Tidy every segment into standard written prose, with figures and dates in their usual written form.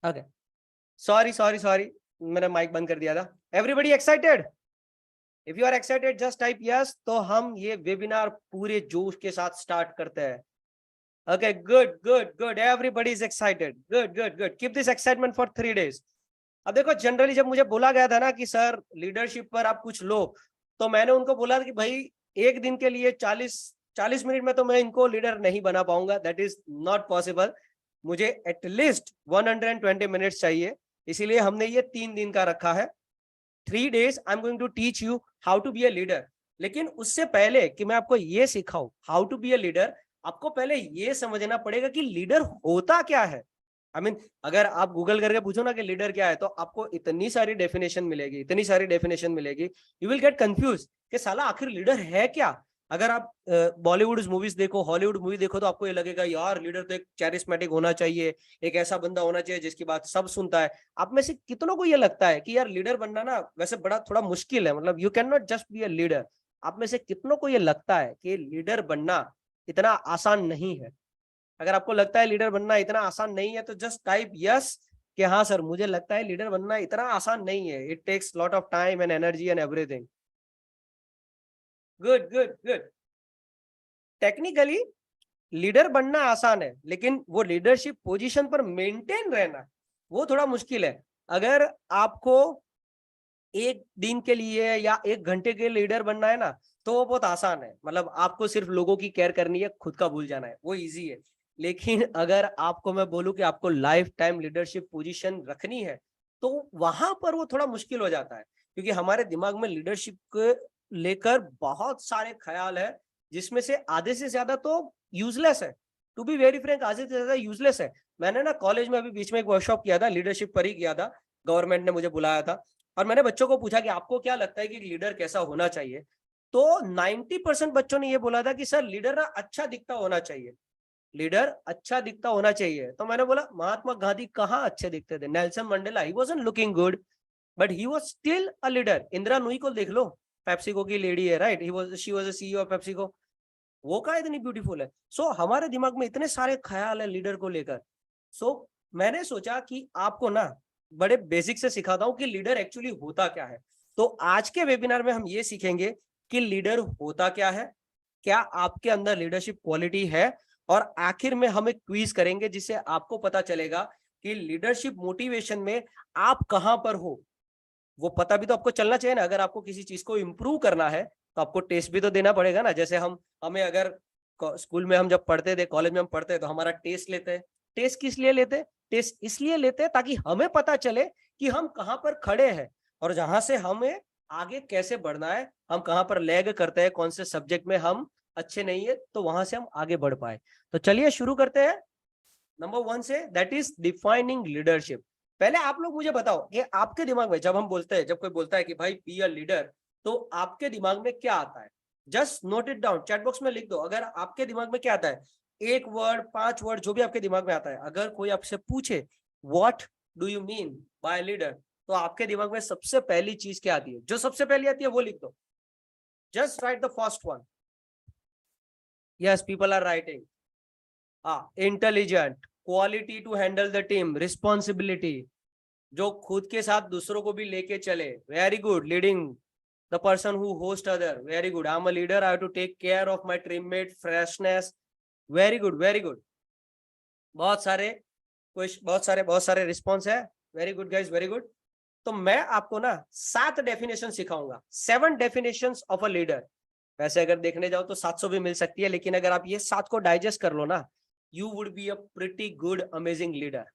Okay, sorry sorry sorry, मैंने mic बंद कर दिया था। Everybody excited? If you are excited just type yes, तो हम ये वेबिनार पूरे जोश के साथ स्टार्ट करते हैं। Okay, good good good, everybody is excited, good good good, keep this excitement for 3 days। अब देखो, जनरली जब मुझे बोला गया था ना कि सर लीडरशिप पर आप कुछ लो, तो मैंने उनको बोला कि भाई एक दिन के लिए 40 मिनट में तो मैं इनको लीडर नहीं बना पाऊंगा, दैट इज नॉट पॉसिबल। मुझे एटलीस्ट 120 मिनट्स चाहिए, इसीलिए हमने ये 3 दिन का रखा है। 3 days I am going to teach you how to be a leader. लेकिन उससे पहले कि मैं आपको ये सिखाऊं how to be a leader, आपको पहले ये समझना पड़ेगा कि लीडर होता क्या है। आई मीन, अगर आप गूगल करके पूछो ना कि लीडर क्या है, तो आपको इतनी सारी डेफिनेशन मिलेगी, इतनी सारी डेफिनेशन मिलेगी, यू विल गेट कंफ्यूज कि साला आखिर लीडर है क्या। अगर आप बॉलीवुड मूवीज देखो, हॉलीवुड मूवी देखो, तो आपको ये लगेगा यार लीडर तो एक कैरिस्मेटिक होना चाहिए, एक ऐसा बंदा होना चाहिए जिसकी बात सब सुनता है। आप में से कितनों को ये लगता है कि यार लीडर बनना ना वैसे बड़ा थोड़ा मुश्किल है, मतलब you can not just be a leader. आप में से कितनों को ये लगता है कि लीडर बनना इतना आसान नहीं है? अगर आपको लगता है लीडर बनना इतना आसान नहीं है, तो जस्ट टाइप यस कि हाँ सर, मुझे लगता है लीडर बनना इतना आसान नहीं है, it takes lot of time and energy and everything. Good good good. Technically leader बनना आसान है, लेकिन वो लीडरशिप पोजीशन पर मेंटेन रहना वो थोड़ा मुश्किल है। अगर आपको एक दिन के लिए या 1 घंटे के लीडर बनना है ना, तो वो बहुत आसान है, मतलब आपको सिर्फ लोगों की केयर करनी है, खुद का भूल जाना है, वो इजी है। लेकिन अगर आपको मैं बोलूं कि आपको लाइफ टाइम लीडरशिप पोजीशन रखनी है, तो वहां पर वो थोड़ा मुश्किल हो जाता है, क्योंकि हमारे दिमाग में लीडरशिप को लेकर बहुत सारे ख्याल है, जिसमें से आधे से ज्यादा तो यूजलेस है। टू बी वेरी फ्रेंक, आधे से ज्यादा यूजलेस है। मैंने ना कॉलेज में अभी बीच में एक वर्कशॉप किया था, लीडरशिप पर ही किया था, गवर्नमेंट ने मुझे बुलाया था, और मैंने बच्चों को पूछा कि आपको क्या लगता है कि लीडर कैसा होना चाहिए, तो 90% बच्चों ने ये बोला था कि सर लीडर ना अच्छा दिखता होना चाहिए, लीडर अच्छा दिखता होना चाहिए। तो मैंने बोला महात्मा गांधी कहाँ अच्छे दिखते थे, Nelson Mandela he wasn't looking good, but he was still a leader. Indira Nooyi को देख लो, पेप्सिको की लेडी है, right, she was the CEO of PepsiCo, वो का इतनी ब्यूटीफुल है। हमारे दिमाग में इतने सारे ख्याल है लीडर को लेकर। मैंने सोचा कि आपको ना बड़े बेसिक से सिखाता हूं कि लीडर एक्चुअली होता क्या है। तो आज के वेबिनार में हम ये सीखेंगे कि लीडर होता क्या है, क्या आपके अंदर लीडरशिप क्वालिटी है, और आखिर में हम एक क्विज करेंगे जिससे आपको पता चलेगा कि लीडरशिप मोटिवेशन में आप कहां पर हो। वो पता भी तो आपको चलना चाहिए ना, अगर आपको किसी चीज को इम्प्रूव करना है तो आपको टेस्ट भी तो देना पड़ेगा ना। जैसे हमें अगर स्कूल में हम जब पढ़ते थे, कॉलेज में हम पढ़ते तो हमारा टेस्ट लेते हैं। टेस्ट किस लिए लेते हैं? टेस्ट इसलिए लेते हैं ताकि हमें पता चले कि हम कहाँ पर खड़े हैं, और जहां से हमें आगे कैसे बढ़ना है, हम कहाँ पर लैग करते हैं, कौन से सब्जेक्ट में हम अच्छे नहीं है, तो वहां से हम आगे बढ़ पाए। तो चलिए शुरू करते हैं नंबर 1 से, दैट इज डिफाइनिंग लीडरशिप। पहले आप लोग मुझे बताओ कि आपके दिमाग में जब हम बोलते हैं, जब कोई बोलता है कि भाई बी अ लीडर, तो आपके दिमाग में क्या आता है? Just note it down, chat box में लिख दो, अगर आपके दिमाग में क्या आता है, 1 वर्ड, 5 वर्ड, जो भी आपके दिमाग में आता है। अगर कोई आपसे पूछे what do you mean by leader, तो आपके दिमाग में सबसे पहली चीज क्या आती है? जो सबसे पहली आती है वो लिख दो, just write the first one. Yes, people are writing. Intelligent, quality to handle the team, responsibility, जो खुद के साथ दूसरों को भी लेके चले, very good, leading the person who host other, very good, I am a leader, I have to take care of my teammate, freshness, very good very good. बहुत सारे कुछ, बहुत सारे रिस्पॉन्स है, very good guys, very good. तो मैं आपको ना 7 डेफिनेशन सिखाऊंगा, 7 डेफिनेशंस ऑफ अ लीडर। वैसे अगर देखने जाओ तो 700 भी मिल सकती है, लेकिन अगर आप ये 7 को डाइजेस्ट कर लो ना, you would be a pretty good amazing leader.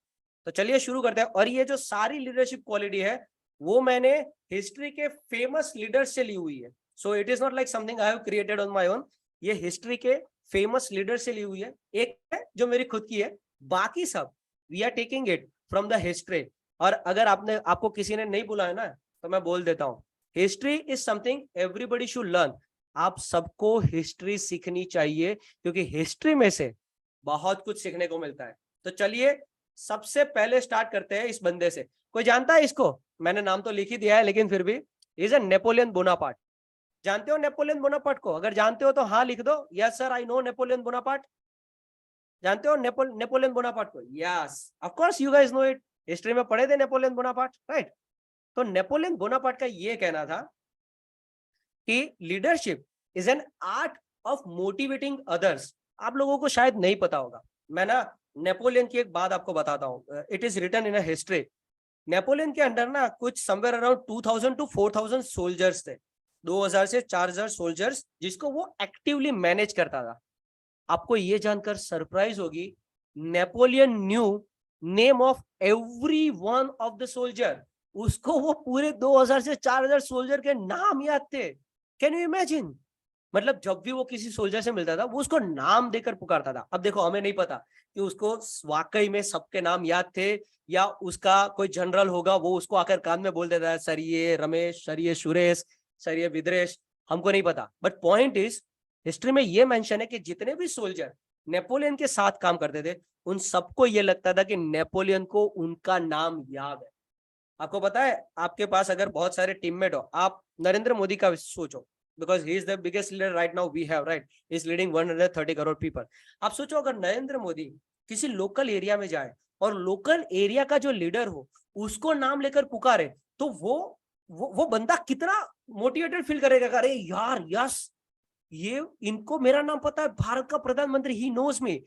तो चलिए शुरू करते हैं। और ये जो सारी लीडरशिप क्वालिटी है, वो मैंने हिस्ट्री के फेमस लीडर से ली हुई है। So it is not like something I have created on my own, ये हिस्ट्री के फेमस लीडर से ली हुई है। एक है जो मेरी खुद की है, बाकी सब we are taking it from the history. और अगर आपको किसी ने नहीं बोला है ना, तो मैं बोल देता हूँ, history is something everybody should learn. आप सबको हिस्ट्री सीखनी चाहिए, क्योंकि हिस्ट्री में से बहुत कुछ सीखने को मिलता है। तो चलिए सबसे पहले स्टार्ट करते हैं इस बंदे से। कोई जानता है इसको? मैंने नाम तो लिख ही दिया है, लेकिन फिर भी, इज ए नेपोलियन बोनापार्ट। जानते हो नेपोलियन बोनापार्ट को? अगर जानते हो तो हाँ लिख दो, yes sir I know Napoleon Bonaparte. जानते हो नेपोलियन बोनापार्ट को? Yes, of course you guys know it. History में पढ़े थे नेपोलियन बोनापार्ट, राइट। तो नेपोलियन बोनापार्ट का ये कहना था कि leadership is an art of motivating others. आप लोगों को शायद नहीं पता होगा, मैं ना नेपोलियन की एक बात आपको बताता हूँ, it is written in a history. Napoleon के अंडर ना कुछ समवेयर अराउंड 2000 टू 4000 सोल्जर्स थे, 2000 से 4000 सोल्जर्स, जिसको वो एक्टिवली मैनेज करता था। आपको ये जानकर सरप्राइज होगी, Napoleon new name of every one of the soldier. उसको वो पूरे 2000 से 4000 सोल्जर के नाम याद थे। Can you imagine? मतलब जब भी वो किसी सोल्जर से मिलता था वो उसको नाम देकर पुकारता था। अब देखो, हमें नहीं पता कि उसको वाकई में सबके नाम याद थे या उसका कोई जनरल होगा वो उसको आकर कान में बोल देता है, सर ये रमेश, सर ये सुरेश, सर ये विद्रेश, हमको नहीं पता। बट पॉइंट इज, हिस्ट्री में ये मेंशन है कि जितने भी सोल्जर नेपोलियन के साथ काम करते थे उन सबको ये लगता था कि नेपोलियन को उनका नाम याद है। आपको पता है, आपके पास अगर बहुत सारे टीममेट हो, आप नरेंद्र मोदी का सोचो, because he is the biggest leader right now we have, right? He is leading 130 crore people. आप सोचो अगर नरेंद्र मोदी किसी लोकल एरिया में जाए और लोकल एरिया का जो लीडर हो उसको नाम लेकर पुकारे, तो वो बंदा कितना मोटिवेटेड फील करेगा, अरे यार यस, ये इनको मेरा नाम पता है, भारत का प्रधानमंत्री, ही नोज मी।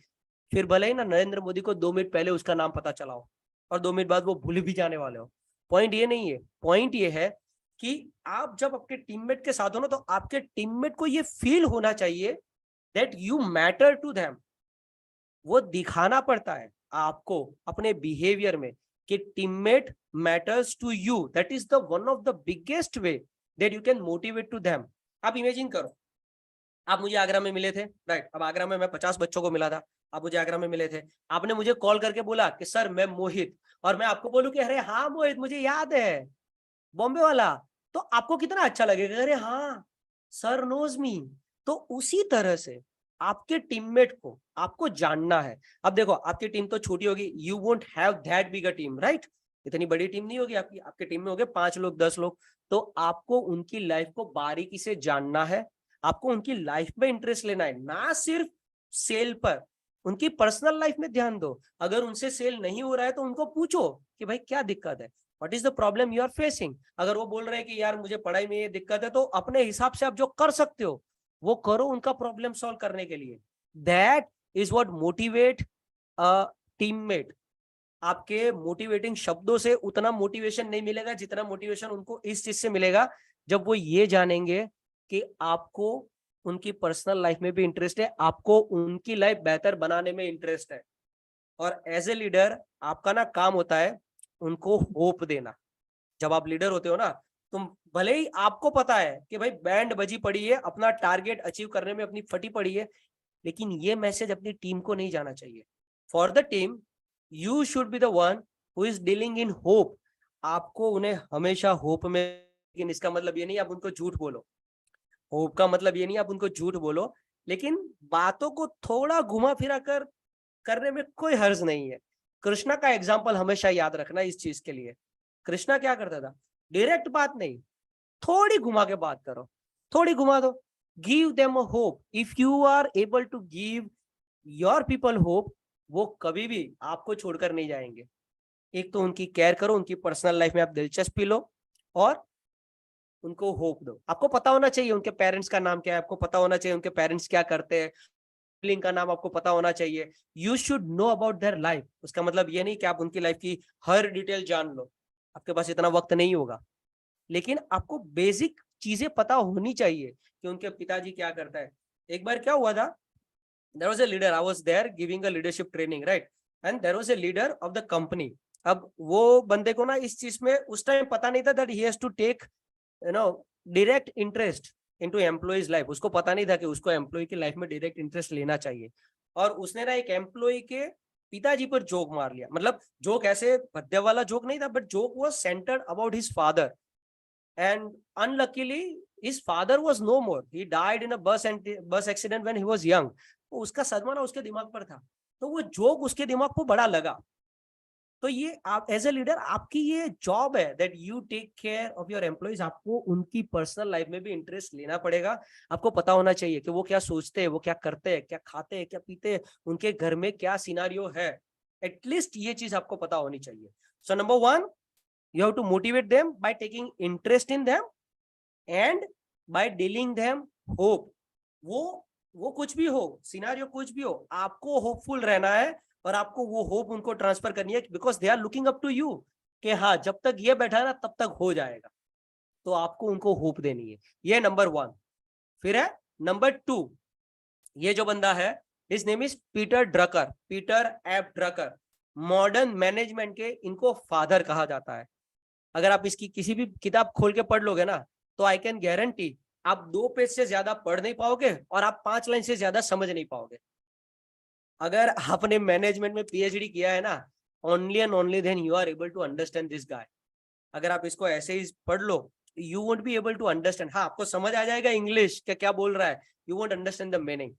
फिर भले ही ना नरेंद्र मोदी को 2 मिनट पहले उसका नाम पता चला हो और 2 मिनट बाद वो भूल भी जाने वाले हो। पॉइंट ये नहीं है, पॉइंट ये है कि आप जब आपके टीममेट के साथ हो ना, तो आपके टीममेट को ये फील होना चाहिए that you matter to them. वो दिखाना पड़ता है आपको अपने बिहेवियर में कि teammate matters to you. That is the one of the biggest way that you can motivate to them. आप इमेजिन करो, आप मुझे आगरा में मिले थे, राइट। अब आगरा में मैं 50 बच्चों को मिला था, आप मुझे आगरा में मिले थे, आपने मुझे कॉल करके बोला कि सर मैं मोहित, और मैं आपको बोलूं कि अरे हाँ मोहित मुझे याद है, बॉम्बे वाला, तो आपको कितना अच्छा लगेगा, अरे हाँ सर नोज मी। तो उसी तरह से आपके टीममेट को आपको जानना है। अब देखो, आपकी टीम तो छोटी होगी, you won't have that big a team, right. इतनी बड़ी टीम नहीं होगी आपकी, आपके टीम में होंगे 5 लोग 10 लोग। तो आपको उनकी लाइफ को बारीकी से जानना है, आपको उनकी लाइफ में इंटरेस्ट लेना है, ना सिर्फ सेल पर, उनकी पर्सनल लाइफ में ध्यान दो। अगर उनसे सेल नहीं हो रहा है तो उनको पूछो कि भाई क्या दिक्कत है, what is the problem you are facing. अगर वो बोल रहे हैं कि यार मुझे पढ़ाई में ये दिक्कत है, तो अपने हिसाब से आप जो कर सकते हो वो करो उनका प्रॉब्लम सॉल्व करने के लिए। That is what motivate a teammate. आपके मोटिवेटिंग शब्दों से उतना मोटिवेशन नहीं मिलेगा जितना मोटिवेशन उनको इस चीज से मिलेगा जब वो ये जानेंगे कि आपको उनकी पर्सनल लाइफ में भी इंटरेस्ट है, आपको उनकी लाइफ बेहतर बनाने में इंटरेस्ट है। और एज ए लीडर आपका ना काम होता है उनको होप देना। जब आप लीडर होते हो ना, तुम भले ही आपको पता है कि भाई बैंड बजी पड़ी है, अपना टारगेट अचीव करने में अपनी फटी पड़ी है, लेकिन ये मैसेज अपनी टीम को नहीं जाना चाहिए। For the team you should be the one who is dealing in hope. आपको उन्हें हमेशा होप में, लेकिन इसका मतलब ये नहीं आप उनको झूठ बोलो, होप का मतलब ये नहीं आप उनको झूठ बोलो, लेकिन बातों को थोड़ा घुमा फिरा कर करने में कोई हर्ज नहीं है। कृष्णा का एग्जाम्पल हमेशा याद रखना इस चीज के लिए। कृष्णा क्या करता था, डायरेक्ट बात नहीं, थोड़ी घुमा के बात करो, थोड़ी घुमा दो, give them hope. If you are able to give your people hope, वो कभी भी आपको छोड़कर नहीं जाएंगे। एक तो उनकी केयर करो, उनकी पर्सनल लाइफ में आप दिलचस्पी लो और उनको होप दो। आपको पता होना चाहिए उनके पेरेंट्स का नाम क्या है, आपको पता होना चाहिए उनके पेरेंट्स क्या करते हैं, सिबलिंग का नाम आपको पता होना चाहिए। You should know about their life. उसका मतलब ये नहीं कि आप उनकी लाइफ की हर डिटेल जान लो, आपके पास इतना वक्त नहीं होगा, लेकिन आपको बेसिक चीजें पता होनी चाहिए कि उनके पिताजी क्या करता है। एक बार क्या हुआ था, there was a leader, I was there giving a leadership training, right, and there was a leader of the company. अब वो बंदे को ना इस चीज में उस टाइम पता नहीं था that he has to take direct interest into employees life. उसको पता नहीं था कि उसको एम्प्लॉय की लाइफ में डायरेक्ट इंटरेस्ट लेना चाहिए, और उसने ना एक एम्प्लॉय के पिताजी पर जोक मार लिया। मतलब जोक ऐसे भद्दे वाला जोक नहीं था, but joke was centred about his father, and unluckily his father was no more, he died in a bus accident when he was young. तो उसका सदमा ना उसके दिमाग पर था, तो वो जोक उसके दिमाग को बड़ा लगा। तो ये आप एज ए लीडर आपकी ये जॉब है that you take care of your employees. आपको उनकी पर्सनल लाइफ में भी इंटरेस्ट लेना पड़ेगा। आपको पता होना चाहिए कि वो क्या सोचते हैं, वो क्या करते हैं, क्या खाते हैं, क्या पीते हैं, उनके घर में क्या सिनारियो है। एटलीस्ट ये चीज आपको पता होनी चाहिए। So number one, you have to motivate them by taking interest in them and by dealing them hope. वो कुछ भी हो, सिनेरियो कुछ भी हो, आपको होपफुल रहना है और आपको वो होप उनको ट्रांसफर करनी है, because they are looking up to you कि हाँ जब तक ये बैठा है ना तब तक हो जाएगा, तो आपको उनको होप देनी है। ये नंबर वन। फिर है नंबर टू, ये जो बंदा है his name is Peter Drucker, Peter F Drucker. Modern management के इनको फादर कहा जाता है। अगर आप इसकी किसी भी किताब खोल के पढ़ लोगे ना तो आई कैन गारंटी आप 2 पेज से ज्यादा पढ़ नहीं पाओगे और आप 5 लाइन से ज्यादा समझ नहीं पाओगे। अगर आपने मैनेजमेंट में पीएचडी किया है ना, only and only then you are able to understand this guy. अगर आप इसको ऐसे ही पढ़ लो you won't be able to understand. हाँ, आपको समझ आ जाएगा इंग्लिश क्या बोल रहा है, you won't understand the meaning.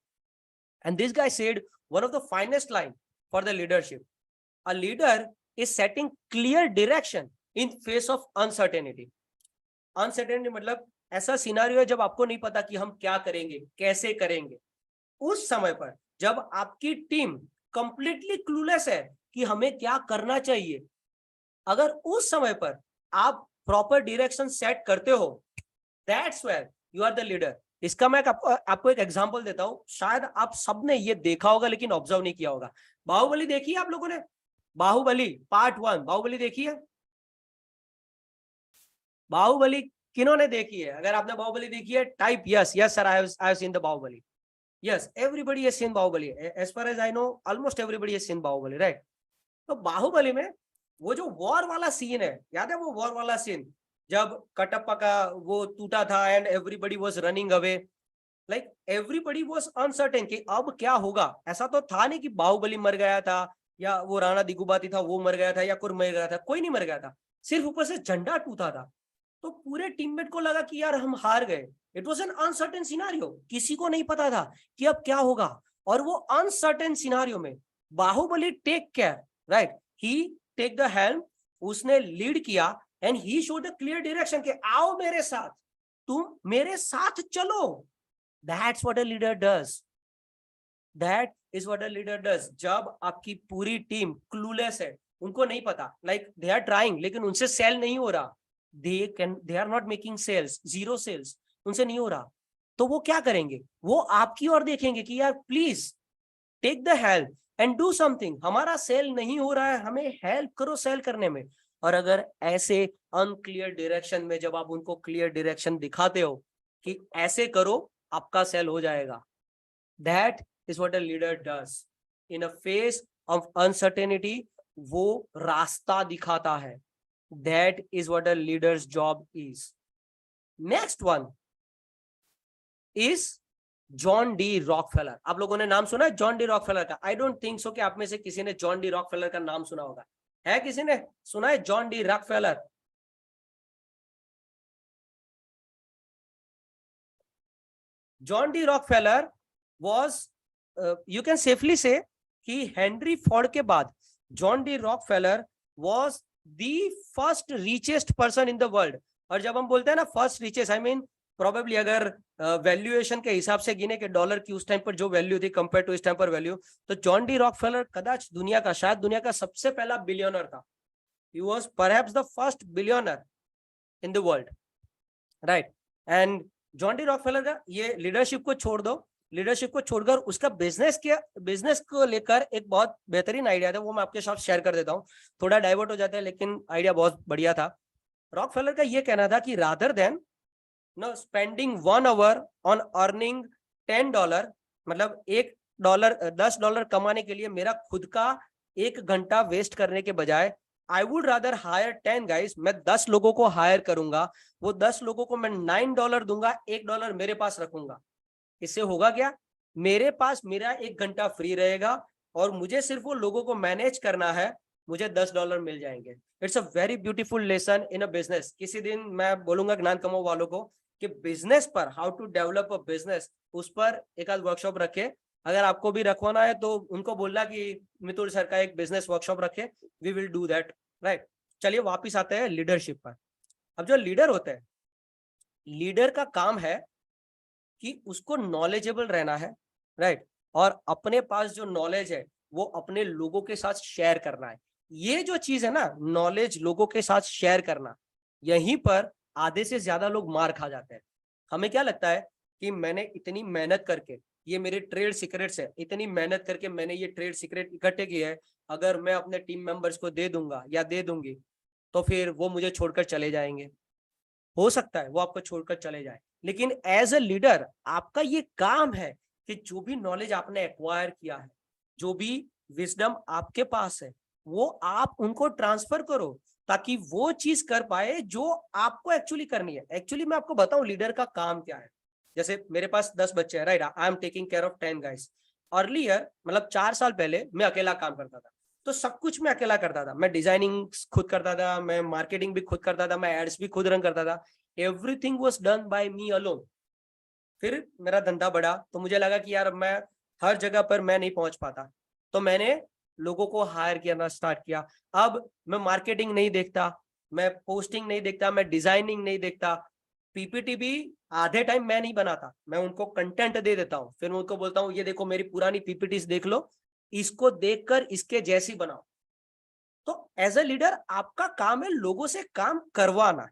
And this guy said one of the finest line for the leadership, a leader is setting clear direction in face of uncertainty. Uncertainty मतलब ऐसा सिनेरियो है जब आपको नहीं पता कि हम क्या करेंगे, कैसे करेंगे। उस समय पर जब आपकी टीम कंप्लीटली क्लूलेस है कि हमें क्या करना चाहिए, अगर उस समय पर आप प्रॉपर डायरेक्शन सेट करते हो, that's where you are the leader. इसका मैं आपको एक एग्जांपल देता हूं, शायद आप सबने ये देखा होगा लेकिन ऑब्जर्व नहीं किया होगा। बाहुबली देखी है आप लोगों ने? बाहुबली पार्ट 1 बाहुबली देखी है? बाहुबली किन्होंने देखी है? अगर आपने बाहुबली देखी है type yes, yes sir I have seen the Baahubali. Yes, everybody has seen Baahubali, as far as I know almost everybody has seen Baahubali, right? तो बाहुबली में वो जो वॉर वाला सीन है, याद है वो वॉर वाला सीन जब कटप्पा का वो टूटा था and everybody was running away, like everybody was uncertain कि अब क्या होगा। ऐसा तो था नहीं कि बाहुबली मर गया था या वो राणा दिगुबाती था वो मर गया था या कोई मर गया था, कोई नहीं मर गया था, सिर्फ ऊपर से झंडा टूटा था। तो पूरे टीममेट को लगा कि यार हम हार गए। It was an uncertain scenario, किसी को नहीं पता था कि अब क्या होगा। और वो अनसर्टेन सिनेरियो में Baahubali take care, right, he take the helm, उसने लीड किया and he showed the clear direction कि आओ मेरे साथ, तुम मेरे साथ चलो। That's what a leader does, that is what a leader does. जब आपकी पूरी टीम क्लूलेस है, उनको नहीं पता, लाइक दे आर ट्राइंग लेकिन उनसे सेल नहीं हो रहा, they are not making sales, zero sales, उनसे नहीं हो रहा, तो वो क्या करेंगे? वो आपकी ओर देखेंगे कि यार please take the help and do something, हमारा सेल नहीं हो रहा है, हमें हेल्प करो सेल करने में। और अगर ऐसे अनक्लियर डायरेक्शन में जब आप उनको क्लियर डायरेक्शन दिखाते हो कि ऐसे करो आपका सेल हो जाएगा, that is what a leader does in a face of uncertainty. वो रास्ता दिखाता है। That is what a leader's job is. Next one is John D Rockefeller. आप लोगों ने नाम सुना है जॉन डी रॉकफेलर का? आई डोंट थिंक सो कि आप में से किसी ने जॉन डी रॉकफेलर का नाम सुना होगा। है किसी ने सुना है John D Rockefeller? John D Rockefeller was you can safely say कि हेनरी फोर्ड के बाद John D Rockefeller was the first richest person in the world। और जब हम बोलते हैं ना first richest, I mean probably अगर वैल्यूएशन के हिसाब से गिने के डॉलर की उस टाइम पर जो वैल्यू थी कंपेयर टू इस टाइम पर वैल्यू, तो जॉन डी रॉकफेलर कदाच दुनिया का, शायद दुनिया का सबसे पहला बिलियनर था। He was perhaps the first billionaire in the world, right? And John D Rockefeller का ये लीडरशिप को छोड़ दो, लीडरशिप को छोड़कर उसका बिजनेस को लेकर एक बहुत बेहतरीन आइडिया था, वो मैं आपके साथ शेयर कर देता हूँ। थोड़ा डाइवर्ट हो जाता है लेकिन आइडिया बहुत बढ़िया था। रॉकफेलर का ये कहना था कि rather than no spending 1 hour on earning $10, मतलब $10 कमाने के लिए मेरा खुद का 1 घंटा वेस्ट करने के बजाय I would rather hire 10 guys, मैं 10 लोगों को हायर करूंगा, वो 10 लोगों को मैं $9 दूंगा, $1 मेरे पास रखूंगा। इससे होगा क्या? मेरे पास मेरा 1 घंटा फ्री रहेगा और मुझे सिर्फ वो लोगों को मैनेज करना है, मुझे $10 मिल जाएंगे। It's a very beautiful lesson in a business. किसी दिन मैं बोलूंगा ज्ञान कमाओ वालों को कि बिजनेस पर how to develop a business, उस पर एक आध वर्कशॉप रखे। अगर आपको भी रखवाना है तो उनको बोलना कि मितुल सर का एक बिजनेस वर्कशॉप रखे, we will do that, right? चलिए वापिस आते हैं लीडरशिप पर। अब जो लीडर होते हैं, लीडर का काम है कि उसको नॉलेजेबल रहना है, राइट? और अपने पास जो नॉलेज है वो अपने लोगों के साथ शेयर करना है। ये जो चीज है ना, नॉलेज लोगों के साथ शेयर करना, यहीं पर आधे से ज्यादा लोग मार खा जाते हैं। हमें क्या लगता है कि मैंने इतनी मेहनत करके, ये मेरे ट्रेड सीक्रेट्स है, इतनी मेहनत करके मैंने ये ट्रेड सीक्रेट इकट्ठे किए हैं, अगर मैं अपने टीम मेंबर्स को दे दूंगा या दे दूंगी तो फिर वो मुझे छोड़कर चले जाएंगे। हो सकता है वो आपको छोड़कर चले जाए, लेकिन एज अ लीडर आपका ये काम है कि जो भी नॉलेज आपने एक्वायर किया है, जो भी विजडम आपके पास है, वो आप उनको ट्रांसफर करो, ताकि वो चीज कर पाए जो आपको एक्चुअली करनी है। एक्चुअली मैं आपको बताऊं लीडर का काम क्या है। जैसे मेरे पास 10 बच्चे हैं, right, I am taking care of 10 guys. Earlier मतलब 4 साल पहले मैं अकेला काम करता था, तो सब कुछ मैं अकेला करता था। मैं डिजाइनिंग खुद करता था, मैं मार्केटिंग भी खुद करता था, मैं एड्स भी खुद रन करता था। Everything was done by me alone. फिर मेरा धंधा बढ़ा तो मुझे लगा कि यार मैं हर जगह पर मैं नहीं पहुंच पाता, तो मैंने लोगों को हायर करना स्टार्ट किया। अब मैं मार्केटिंग नहीं देखता, मैं पोस्टिंग नहीं देखता, मैं डिजाइनिंग नहीं देखता, पीपीटी भी आधे टाइम मैं नहीं बनाता, मैं उनको कंटेंट दे देता हूँ। फिर मैं उनको बोलता हूँ ये देखो मेरी पुरानी पीपीटीज देख लो, इसको देखकर इसके जैसी बनाओ। तो एज अ लीडर आपका काम है लोगों से काम करवाना,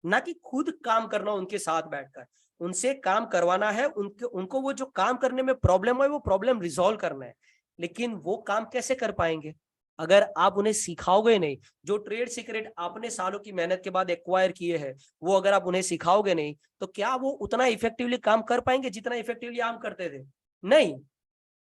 ना कि खुद काम करना उनके साथ बैठकर। उनसे काम करवाना है, उनको वो जो काम करने में प्रॉब्लम है वो प्रॉब्लम रिजॉल्व करना है। लेकिन वो काम कैसे कर पाएंगे अगर आप उन्हें सिखाओगे नहीं? जो ट्रेड सीक्रेट आपने सालों की मेहनत के बाद एक्वायर किए हैं, वो अगर आप उन्हें सिखाओगे नहीं तो क्या वो उतना इफेक्टिवली काम कर पाएंगे जितना इफेक्टिवली आप करते थे? नहीं,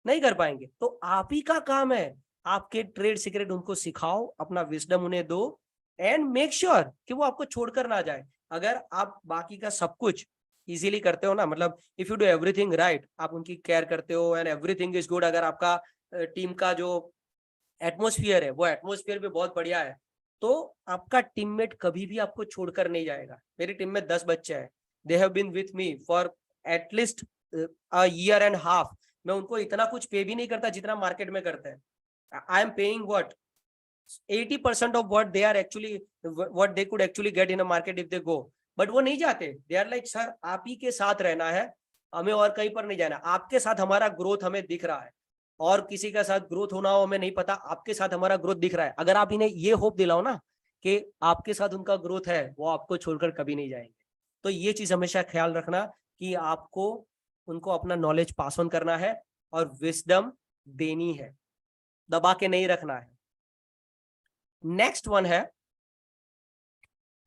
नहीं कर पाएंगे। तो आप ही का काम है, आपके ट्रेड सीक्रेट उनको सिखाओ, अपना विजडम उन्हें दो, एंड मेक श्योर कि वो आपको छोड़कर ना जाए। अगर आप बाकी का सब कुछ इजीली करते हो ना, मतलब if you do everything right, आप उनकी केयर करते हो एंड एवरीथिंग इज गुड, अगर आपका टीम का जो एटमोस्फियर है वो एटमोस्फियर भी बहुत बढ़िया है, तो आपका टीममेट कभी भी आपको छोड़कर नहीं जाएगा। मेरी टीम में 10 बच्चे हैं, they have been with me for at least a year and half. मैं उनको इतना कुछ पे भी नहीं करता जितना मार्केट में करते हैं। I am paying what 80% of what they are actually, what they could actually get in a market if they go. But वो नहीं जाते, दे आर लाइक सर आप ही के साथ रहना है, हमें और कहीं पर नहीं जाना, आपके साथ हमारा ग्रोथ हमें दिख रहा है, और किसी का साथ ग्रोथ होना हो हमें नहीं पता, आपके साथ हमारा ग्रोथ दिख रहा है। अगर आप इन्हें ये होप दिलाओ ना कि आपके साथ उनका ग्रोथ है, वो आपको छोड़कर कभी नहीं जाएंगे। तो ये चीज हमेशा ख्याल रखना कि आपको उनको अपना नॉलेज पास ऑन करना है और विजडम देनी है, दबा के नहीं रखना है। नेक्स्ट वन है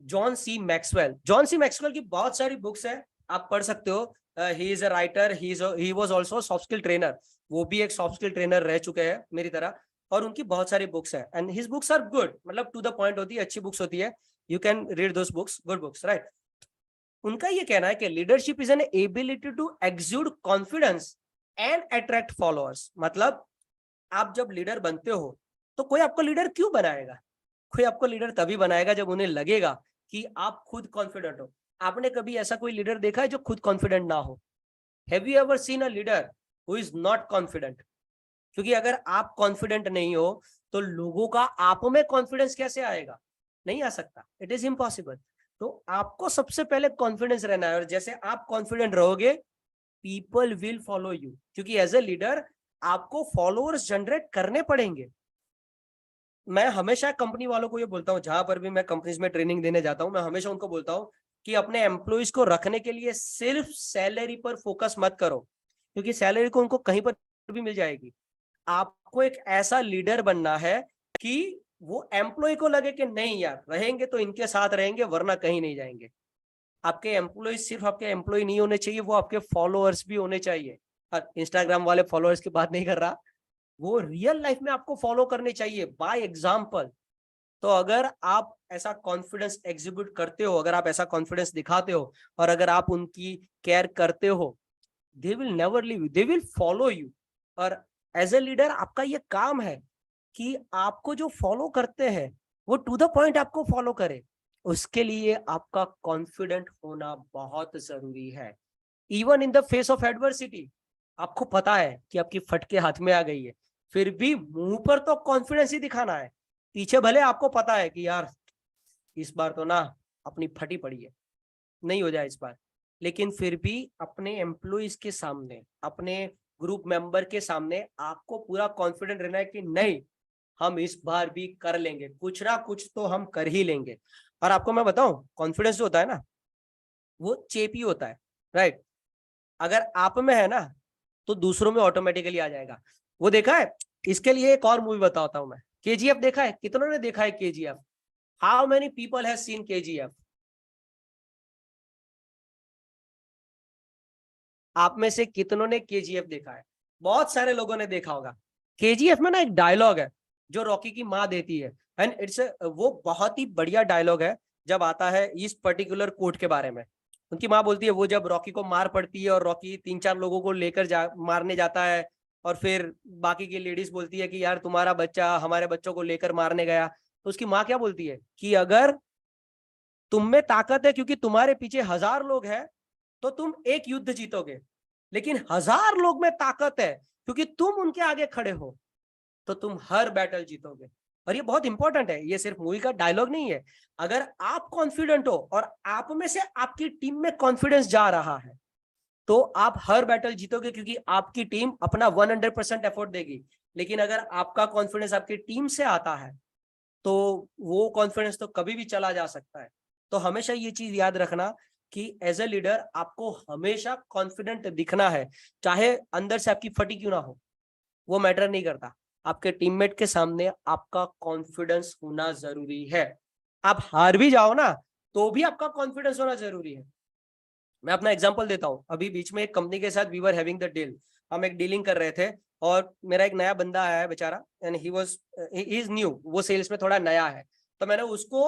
John C Maxwell. John C Maxwell की बहुत सारी बुक्स है, आप पढ़ सकते हो। He is a writer, he was also soft skill trainer. वो भी एक सॉफ्ट स्किल ट्रेनर रह चुके हैं मेरी तरह, और उनकी बहुत सारी बुक्स है and his books are good, मतलब टू द पॉइंट होती है, अच्छी बुक्स होती है। You can read those books, good books, right. उनका ये कहना है कि leadership is an ability to exude confidence and attract followers. मतलब आप जब लीडर बनते हो तो कोई आपको लीडर क्यों बनाएगा? कोई आपको लीडर तभी बनाएगा जब उन्हें लगेगा कि आप खुद कॉन्फिडेंट हो। आपने कभी ऐसा कोई लीडर देखा है जो खुद कॉन्फिडेंट ना हो? Have you ever seen a leader who is not confident? क्योंकि अगर आप कॉन्फिडेंट नहीं हो तो लोगों का आप में कॉन्फिडेंस कैसे आएगा? नहीं आ सकता, इट इज इम्पॉसिबल। तो आपको सबसे पहले कॉन्फिडेंस रहना है, और जैसे आप कॉन्फिडेंट रहोगे पीपल विल फॉलो यू, क्योंकि एज ए लीडर आपको फॉलोअर्स जनरेट करने पड़ेंगे। मैं हमेशा कंपनी वालों को ये बोलता हूँ, जहां पर भी मैं कंपनीज में ट्रेनिंग देने जाता हूँ, मैं हमेशा उनको बोलता हूँ कि अपने एम्प्लॉइज को रखने के लिए सिर्फ सैलरी पर फोकस मत करो, क्योंकि सैलरी को उनको कहीं पर भी मिल जाएगी। आपको एक ऐसा लीडर बनना है कि वो एम्प्लॉय को लगे कि नहीं यार, रहेंगे तो इनके साथ रहेंगे वरना कहीं नहीं जाएंगे। आपके एम्प्लॉय सिर्फ आपके एम्प्लॉय नहीं होने चाहिए, वो आपके फॉलोअर्स भी होने चाहिए। इंस्टाग्राम वाले फॉलोअर्स की बात नहीं कर रहा, वो रियल लाइफ में आपको फॉलो करने चाहिए बाय एग्जाम्पल। तो अगर आप ऐसा कॉन्फिडेंस एग्जीक्यूट करते हो, अगर आप ऐसा कॉन्फिडेंस दिखाते हो, और अगर आप उनकी केयर करते हो, they will never leave you, they will follow you. और एज ए लीडर आपका ये काम है कि आपको जो फॉलो करते हैं वो टू द पॉइंट आपको फॉलो करे। उसके लिए आपका कॉन्फिडेंट होना बहुत जरूरी है। Even in the face of adversity, आपको पता है कि आपकी फटके हाथ में आ गई है, फिर भी मुंह पर तो कॉन्फिडेंस ही दिखाना है। पीछे भले आपको पता है कि यार इस बार तो ना अपनी फटी पड़ी है, नहीं हो जाए इस बार, लेकिन फिर भी अपने एम्प्लॉइज के सामने, अपने ग्रुप मेंबर के सामने आपको पूरा कॉन्फिडेंट रहना है कि नहीं, हम इस बार भी कर लेंगे, कुछ ना कुछ तो हम कर ही लेंगे। और आपको मैं बताऊं, कॉन्फिडेंस जो होता है ना, वो चेपी होता है, राइट। अगर आप में है ना, तो दूसरों में ऑटोमेटिकली आ जाएगा। वो देखा है, इसके लिए एक और मूवी बताता हूं मैं। केजीएफ देखा है? कितनों ने देखा है KGF? How many people have seen KGF? आप में से कितनों ने केजीएफ देखा है? बहुत सारे लोगों ने देखा होगा। केजीएफ में ना एक डायलॉग है जो रॉकी की माँ देती है, एंड इट्स वो बहुत ही बढ़िया डायलॉग है। जब आता है इस पर्टिकुलर कोर्ट के बारे में, उनकी माँ बोलती है, वो जब रॉकी को मार पड़ती है और रॉकी 3-4 लोगों को लेकर मारने जाता है, और फिर बाकी की लेडीज बोलती है कि यार तुम्हारा बच्चा हमारे बच्चों को लेकर मारने गया, तो उसकी माँ क्या बोलती है कि अगर तुम में ताकत है क्योंकि तुम्हारे पीछे 1000 लोग हैं, तो तुम एक युद्ध जीतोगे, लेकिन 1000 लोग में ताकत है क्योंकि तुम उनके आगे खड़े हो, तो तुम हर बैटल जीतोगे। और ये बहुत इंपॉर्टेंट है, ये सिर्फ मूवी का डायलॉग नहीं है। अगर आप कॉन्फिडेंट हो और आप में से आपकी टीम में कॉन्फिडेंस जा रहा है, तो आप हर बैटल जीतोगे क्योंकि आपकी टीम अपना 100% एफर्ट देगी। लेकिन अगर आपका कॉन्फिडेंस आपकी टीम से आता है, तो वो कॉन्फिडेंस तो कभी भी चला जा सकता है। तो हमेशा ये चीज याद रखना कि एज ए लीडर आपको हमेशा कॉन्फिडेंट दिखना है, चाहे अंदर से आपकी फटी क्यों ना हो, वो मैटर नहीं करता। आपके टीममेट के सामने आपका कॉन्फिडेंस होना जरूरी है। आप हार भी जाओ ना, तो भी आपका कॉन्फिडेंस होना जरूरी है। मैं अपना एग्जांपल देता हूं। अभी बीच में एक कंपनी के साथ we were having the deal, हम एक डीलिंग कर रहे थे, और मेरा एक नया बंदा आया है बेचारा, एंड ही इज न्यू, वो सेल्स में थोड़ा नया है। तो मैंने उसको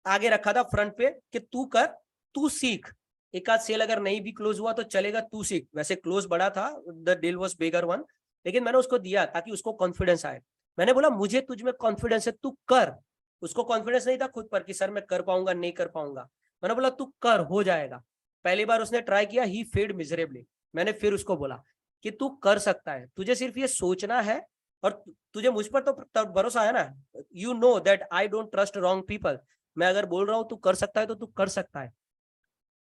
आगे रखा था फ्रंट पे कि तू कर, तू सीख, एक आध सेल अगर नहीं भी क्लोज हुआ तो चलेगा, तू सीख। वैसे क्लोज बड़ा था, the deal was bigger one, लेकिन मैंने उसको दिया ताकि उसको कॉन्फिडेंस आए। मैंने बोला मुझे तुझ में कॉन्फिडेंस है, तू कर। उसको कॉन्फिडेंस नहीं था खुद पर कि सर मैं कर पाऊंगा नहीं कर पाऊंगा। मैंने बोला तू कर, हो जाएगा। पहली बार उसने ट्राई किया, ही फेल्ड मिजरेबली। मैंने फिर उसको बोला कि तू कर सकता है, तुझे सिर्फ ये सोचना है, और तुझे मुझ पर तो भरोसा है ना। You know that I don't trust wrong people. मैं अगर बोल रहा हूं तू कर सकता है, तो तू कर सकता है।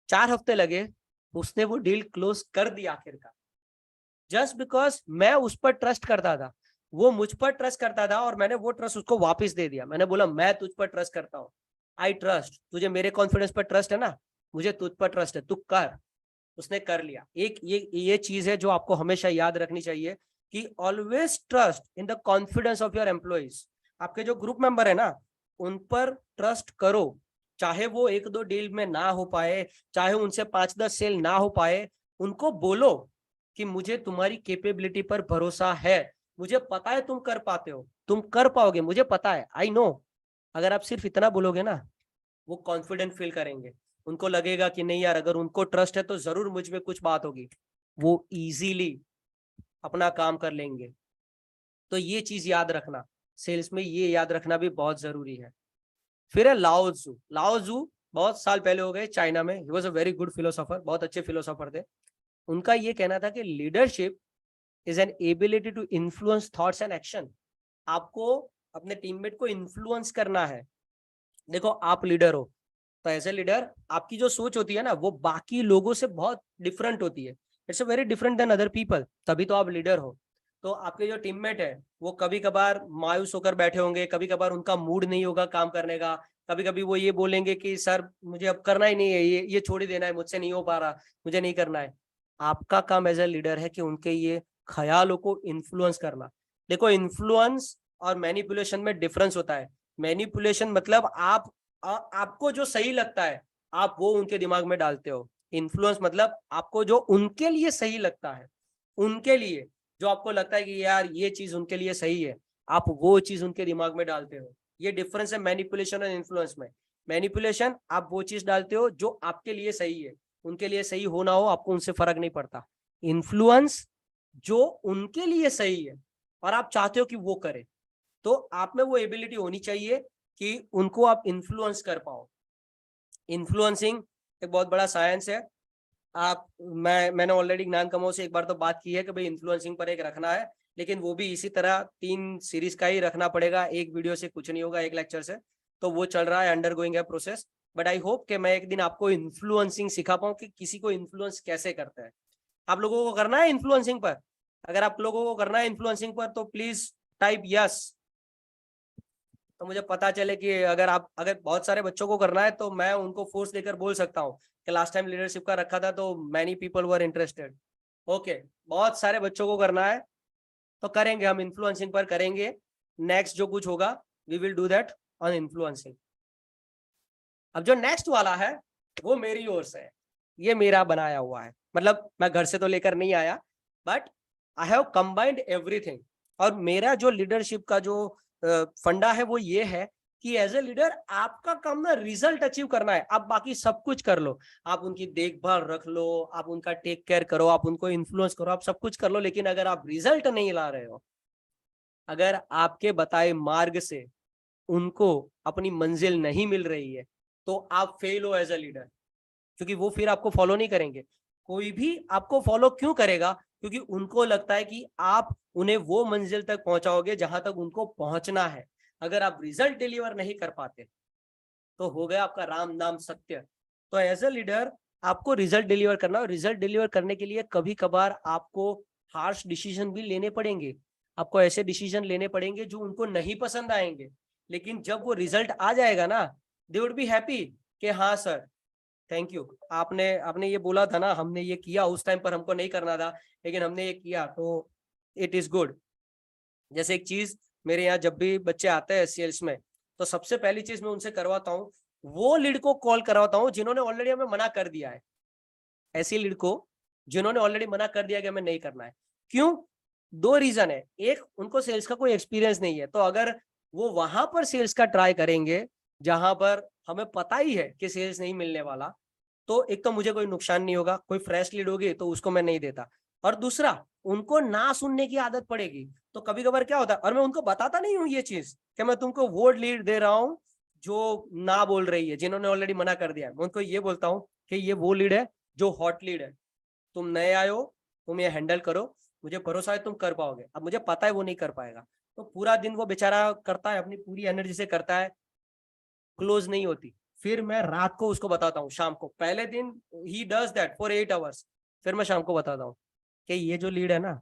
4 हफ्ते लगे, उसने वो डील क्लोज कर दी आखिरकार, जस्ट बिकॉज मैं उस पर ट्रस्ट करता था, वो मुझ पर ट्रस्ट करता था, और मैंने वो ट्रस्ट उसको वापस दे दिया। मैंने बोला मैं तुझ पर ट्रस्ट करता हूँ, आई ट्रस्ट, तुझे मेरे कॉन्फिडेंस पर ट्रस्ट है ना, मुझे तुझ पर ट्रस्ट है, तू कर। उसने कर लिया। एक ये चीज है जो आपको हमेशा याद रखनी चाहिए कि always trust in the confidence of your employees. आपके जो ग्रुप मेंबर है ना, उन पर ट्रस्ट करो, चाहे वो 1-2 डील में ना हो पाए, चाहे उनसे 5-10 सेल ना हो पाए। उनको बोलो कि मुझे तुम्हारी कैपेबिलिटी पर भरोसा है, मुझे पता है तुम कर पाते हो, तुम कर पाओगे, मुझे पता है, आई नो। अगर आप सिर्फ इतना बोलोगे ना, वो कॉन्फिडेंट फील करेंगे। उनको लगेगा कि नहीं यार, अगर उनको ट्रस्ट है तो जरूर मुझ में कुछ बात होगी, वो इजीली अपना काम कर लेंगे। तो ये चीज याद रखना, सेल्स में ये याद रखना भी बहुत जरूरी है। फिर है लाओ त्सु। लाओ त्सु बहुत साल पहले हो गए, चाइना में, he was a very good philosopher, बहुत अच्छे फिलोसोफर थे। उनका ये कहना था कि leadership is an ability to influence thoughts and action. आपको अपने टीममेट को इन्फ्लुएंस करना है। देखो आप लीडर हो, तो एज ए लीडर आपकी जो सोच होती है ना, वो बाकी लोगों से बहुत डिफरेंट होती है। It's a very different than other people, तभी तो आप लीडर हो। तो आपके जो टीममेट है, वो कभी कभार मायूस होकर बैठे होंगे, कभी कभार उनका मूड नहीं होगा काम करने का, कभी कभी वो ये बोलेंगे कि सर मुझे अब करना ही नहीं है, ये छोड़ ही देना है, मुझसे नहीं हो पा रहा, मुझे नहीं करना है। आपका काम एज ए लीडर है कि उनके ये ख्यालों को इन्फ्लुएंस करना। देखो इन्फ्लुएंस और मैनिपुलेशन में डिफरेंस होता है। मैनिपुलेशन मतलब आपको जो सही लगता है आप वो उनके दिमाग में डालते हो। इन्फ्लुएंस मतलब आपको जो उनके लिए सही लगता है, उनके लिए जो आपको लगता है कि यार ये चीज उनके लिए सही है, आप वो चीज उनके दिमाग में डालते हो। ये डिफरेंस है मैनिपुलेशन और इन्फ्लुएंस में। मैनिपुलेशन आप वो चीज डालते हो जो आपके लिए सही है, उनके लिए सही हो ना हो आपको उनसे फर्क नहीं पड़ता। इन्फ्लुएंस जो उनके लिए सही है और आप चाहते हो कि वो करे, तो आप में वो एबिलिटी होनी चाहिए कि उनको आप इन्फ्लुएंस कर पाओ। इन्फ्लुएंसिंग एक बहुत बड़ा साइंस है। मैंने ऑलरेडी ज्ञान कमो से एक बार तो बात की है कि भाई इन्फ्लुएंसिंग पर एक रखना है, लेकिन वो भी इसी तरह 3 सीरीज का ही रखना पड़ेगा, एक वीडियो से कुछ नहीं होगा, एक लेक्चर से। तो वो चल रहा है, अंडर गोइंग है प्रोसेस। बट आई होप कि मैं एक दिन आपको इन्फ्लुएंसिंग सिखा पाऊँ कि किसी को इन्फ्लुएंस कैसे करते हैं। आप लोगों को करना है इन्फ्लुएंसिंग पर? अगर आप लोगों को करना है इन्फ्लुएंसिंग पर तो प्लीज टाइप यस, तो मुझे पता चले कि अगर बहुत सारे बच्चों को करना है तो मैं उनको फोर्स देकर बोल सकता हूँ कि लास्ट टाइम लीडरशिप का रखा था तो many people were interested. Okay, बहुत सारे बच्चों को करना है तो करेंगे, हम इन्फ्लुएंसिंग पर करेंगे। नेक्स्ट जो कुछ होगा we will do that on influencing. अब जो नेक्स्ट वाला है वो मेरी ओर से है, ये मेरा बनाया हुआ है, मतलब मैं घर से तो लेकर नहीं आया, but I have combined everything. और मेरा जो लीडरशिप का जो फंडा है वो ये है कि एज ए लीडर आपका काम ना रिजल्ट अचीव करना है। आप बाकी सब कुछ कर लो, आप उनकी देखभाल रख लो, आप उनका टेक केयर करो, आप उनको इन्फ्लुएंस करो, आप सब कुछ कर लो, लेकिन अगर आप रिजल्ट नहीं ला रहे हो, अगर आपके बताए मार्ग से उनको अपनी मंजिल नहीं मिल रही है, तो आप फेल हो एज अ लीडर, क्योंकि वो फिर आपको फॉलो नहीं करेंगे। कोई भी आपको फॉलो क्यों करेगा? क्योंकि उनको लगता है कि आप उन्हें वो मंजिल तक पहुंचाओगे जहां तक उनको पहुंचना है। अगर आप रिजल्ट डिलीवर नहीं कर पाते तो हो गया आपका राम नाम सत्य। तो एज अ लीडर आपको रिजल्ट डिलीवर करना, और रिजल्ट डिलीवर करने के लिए कभी कभार आपको हार्श डिसीजन भी लेने पड़ेंगे। आपको ऐसे डिसीजन लेने पड़ेंगे जो उनको नहीं पसंद आएंगे, लेकिन जब वो रिजल्ट आ जाएगा ना, दे वुड बी हैप्पी कि हाँ सर, थैंक यू, आपने आपने ये बोला था ना, हमने ये किया, उस टाइम पर हमको नहीं करना था लेकिन हमने ये किया, तो इट इज गुड। जैसे एक चीज, मेरे यहाँ जब भी बच्चे आते हैं सेल्स में, तो सबसे पहली चीज मैं उनसे करवाता हूँ, वो लीड को कॉल करवाता हूँ जिन्होंने ऑलरेडी हमें मना कर दिया है। ऐसी लीड को जिन्होंने ऑलरेडी मना कर दिया कि हमें नहीं करना है। क्यों? दो रीजन है। एक, उनको सेल्स का कोई एक्सपीरियंस नहीं है, तो अगर वो वहां पर सेल्स का ट्राई करेंगे जहां पर हमें पता ही है कि सेल्स नहीं मिलने वाला, तो एक तो मुझे कोई नुकसान नहीं होगा, कोई फ्रेश लीड होगी तो उसको मैं नहीं देता, और दूसरा उनको ना सुनने की आदत पड़ेगी। तो कभी कभार क्या होता है, और मैं उनको बताता नहीं हूँ ये चीज कि मैं तुमको वो लीड दे रहा हूँ जो ना बोल रही है, जिन्होंने ऑलरेडी मना कर दिया है। मैं उनको ये बोलता हूँ कि ये वो लीड है जो हॉट लीड है, तुम नए आए हो, तुम ये हैंडल करो, मुझे भरोसा है तुम कर पाओगे। अब मुझे पता है वो नहीं कर पाएगा, तो पूरा दिन वो बेचारा करता है, अपनी पूरी एनर्जी से करता है, क्लोज नहीं होती। फिर मैं रात को उसको बताता हूँ, शाम को, पहले दिन he does that for 8 hours, फिर मैं शाम को बताता हूँ कि ये जो लीड है ना,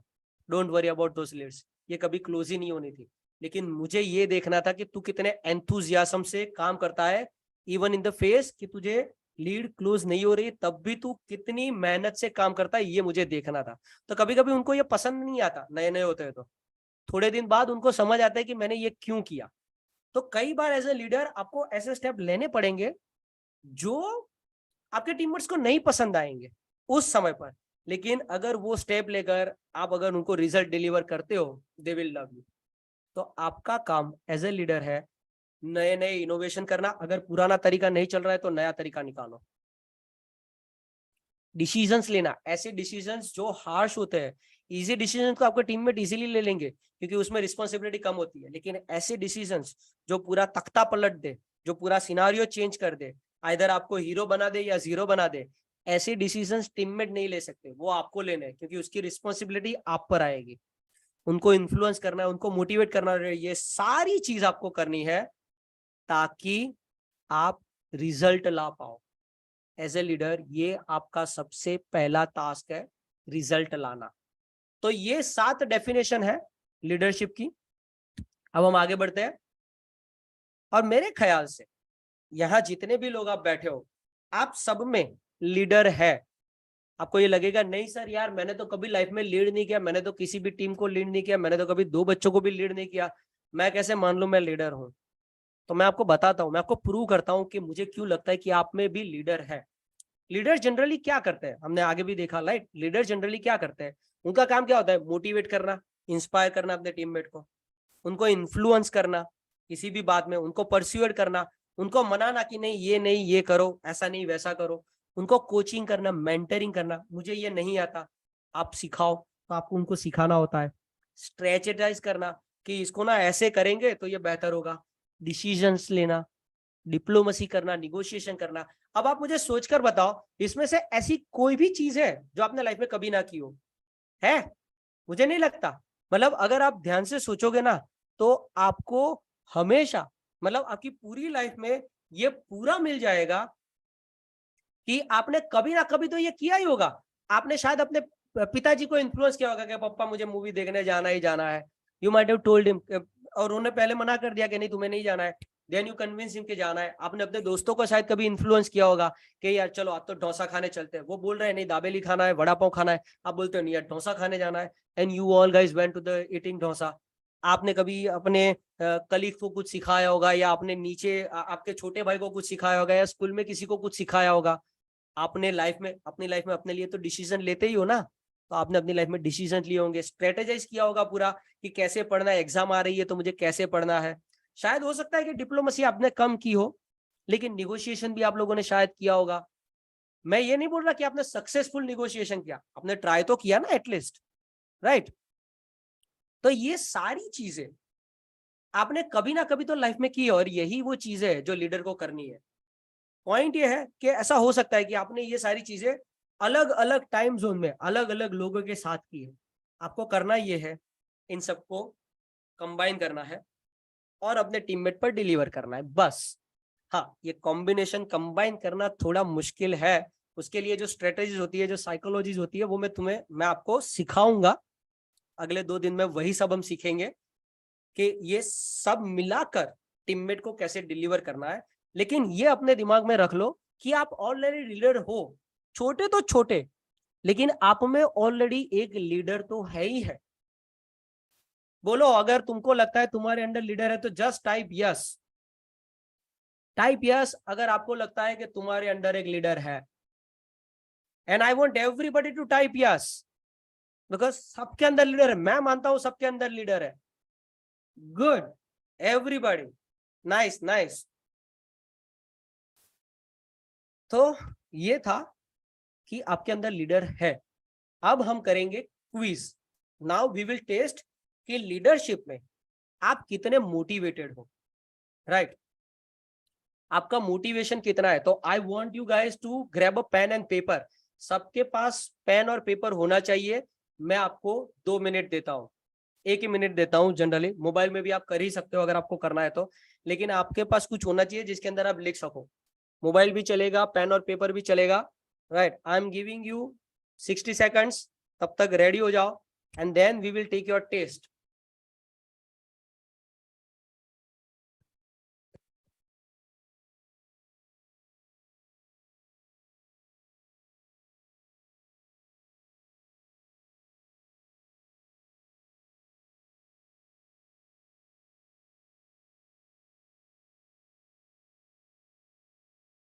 don't worry about those leads, ये कभी क्लोज ही नहीं होनी थी, लेकिन मुझे ये देखना था कि तू कितने एंथुजियाज्म से काम करता है, इवन इन द फेस कि तुझे लीड क्लोज नहीं हो रही तब भी तू कितनी मेहनत से काम करता है, ये मुझे देखना था। तो कभी कभी उनको ये पसंद नहीं आता, नए नए होते हैं, तो थोड़े दिन बाद उनको समझ आता है कि मैंने ये क्यों किया। तो कई बार एज ए लीडर आपको ऐसे स्टेप लेने पड़ेंगे जो आपके टीममेट्स को नहीं पसंद आएंगे उस समय पर, लेकिन अगर वो स्टेप लेकर आप अगर उनको रिजल्ट डिलीवर करते हो, दे विल लव यू। तो आपका काम एज ए लीडर है नए नए इनोवेशन करना। अगर पुराना तरीका नहीं चल रहा है तो नया तरीका निकालो। डिसीजंस लेना, ऐसे डिसीजंस जो हार्श होते हैं, इजी डिसीजन को आपके टीम में इजीली ले लेंगे क्योंकि उसमें रिस्पॉन्सिबिलिटी कम होती है, लेकिन ऐसे डिसीजंस जो पूरा तख्ता पलट दे, जो पूरा सिनारियो चेंज कर दे, आइदर आपको हीरो बना दे या जीरो बना दे, ऐसे डिसीजंस टीममेट नहीं ले सकते, वो आपको लेने हैं क्योंकि उसकी रिस्पॉन्सिबिलिटी आप पर आएगी। उनको इन्फ्लुएंस करना है, उनको मोटिवेट करना है, ये सारी चीज आपको करनी है ताकि आप रिजल्ट ला पाओ। एज ए लीडर ये आपका सबसे पहला टास्क है, रिजल्ट लाना। तो ये 7 डेफिनेशन है लीडरशिप की। अब हम आगे बढ़ते हैं, और मेरे ख्याल से यहां जितने भी लोग आप बैठे हो, आप सब में लीडर है। आपको ये लगेगा नहीं सर यार, मैंने तो कभी लाइफ में लीड नहीं किया, मैंने तो किसी भी टीम को लीड नहीं किया, मैंने तो कभी 2 बच्चों को भी लीड नहीं किया, मैं कैसे मान लूं मैं लीडर हूं? तो मैं आपको बताता हूं, मैं आपको प्रूव करता हूं कि मुझे क्यों लगता है कि आप में भी लीडर है। लीडर जनरली क्या करते हैं, हमने आगे भी देखा, राइट? लीडर जनरली क्या करते हैं, उनका काम क्या होता है? मोटिवेट करना, इंस्पायर करना अपने टीममेट को, उनको इन्फ्लुएंस करना किसी भी बात में, उनको परस्यूएड करना, उनको मनाना कि नहीं ये करो, ऐसा नहीं वैसा करो, उनको कोचिंग करना, मेंटरिंग करना, मुझे ये नहीं आता आप सिखाओ, तो आपको उनको सिखाना होता है। स्ट्रेटेजाइज करना कि इसको ना ऐसे करेंगे तो ये बेहतर होगा। डिसीजंस लेना, डिप्लोमेसी करना, निगोशिएशन करना। अब आप मुझे सोचकर बताओ, इसमें से ऐसी कोई भी चीज है जो आपने लाइफ में कभी ना की हो? है? मुझे नहीं लगता। मतलब अगर आप ध्यान से सोचोगे ना, तो आपको हमेशा, मतलब आपकी पूरी लाइफ में ये पूरा मिल जाएगा कि आपने कभी ना कभी तो ये किया ही होगा। आपने शायद अपने पिताजी को इन्फ्लुएंस किया होगा कि पापा मुझे मूवी देखने जाना ही जाना है। You might have told him और उन्होंने पहले मना कर दिया कि नहीं तुम्हें नहीं जाना है, देन यू कन्विंस हिम कि जाना है। आपने अपने दोस्तों को शायद कभी इन्फ्लुएंस किया होगा कि यार चलो आज तो डोसा खाने चलते हैं, वो बोल रहे हैं नहीं दाबेली खाना है, वड़ा पाव खाना है, आप बोलते हो नहीं यार डोसा खाने जाना है, and you all guys went to the eating dosa. आपने कभी अपने कलीग को कुछ सिखाया होगा, या आपने नीचे आपके छोटे भाई को कुछ सिखाया होगा, या स्कूल में किसी को कुछ सिखाया होगा। आपने लाइफ में अपनी लाइफ में अपने लिए तो डिसीजन लेते ही हो ना, तो आपने अपनी लाइफ में डिसीजन लिए होंगे, स्ट्रेटेजाइज किया होगा पूरा कि कैसे पढ़ना है, एग्जाम आ रही है तो मुझे कैसे पढ़ना है। शायद हो सकता है कि डिप्लोमेसी आपने कम की हो, लेकिन निगोशिएशन भी आप लोगों ने शायद किया होगा। मैं ये नहीं बोल रहा कि आपने सक्सेसफुल निगोशिएशन किया, आपने ट्राई तो किया ना एटलीस्ट, राइट। तो ये सारी चीजें आपने कभी ना कभी तो लाइफ में की है, और यही वो चीजें है जो लीडर को करनी है। पॉइंट ये है कि ऐसा हो सकता है कि आपने ये सारी चीजें अलग अलग टाइम जोन में अलग अलग लोगों के साथ की है। आपको करना ये है, इन सबको कंबाइन करना है और अपने टीममेट पर डिलीवर करना है, बस। हाँ, ये कॉम्बिनेशन कंबाइन करना थोड़ा मुश्किल है। उसके लिए जो स्ट्रेटेजीज होती है, जो साइकोलॉजीज होती है, वो मैं आपको सिखाऊंगा। अगले 2 दिन में वही सब हम सीखेंगे कि ये सब मिलाकर टीममेट को कैसे डिलीवर करना है। लेकिन ये अपने दिमाग में रख लो कि आप ऑलरेडी लीडर हो, छोटे तो छोटे, लेकिन आप में ऑलरेडी एक लीडर तो है ही है। बोलो अगर तुमको लगता है तुम्हारे अंडर लीडर है तो just type yes, type yes अगर आपको लगता है कि तुम्हारे अंडर एक लीडर है। And I want everybody to type yes, because सबके अंदर लीडर है। मैं मानता हूं सबके अंदर लीडर है। Good, everybody, nice nice. तो ये था कि आपके अंदर लीडर है। अब हम करेंगे quiz. Now we will test कि लीडरशिप में आप कितने मोटिवेटेड हो, राइट। आपका मोटिवेशन कितना है। तो I want you guys to grab a pen and paper. सबके पास पेन और पेपर होना चाहिए। मैं आपको 2 मिनट देता हूं, 1 ही मिनट देता हूं। जनरली मोबाइल में भी आप कर ही सकते हो अगर आपको करना है तो, लेकिन आपके पास कुछ होना चाहिए जिसके अंदर आप लिख सको। मोबाइल भी चलेगा, पेन और पेपर भी चलेगा, right. I am giving you 60 seconds, तब तक रेडी हो जाओ and then we will take your test.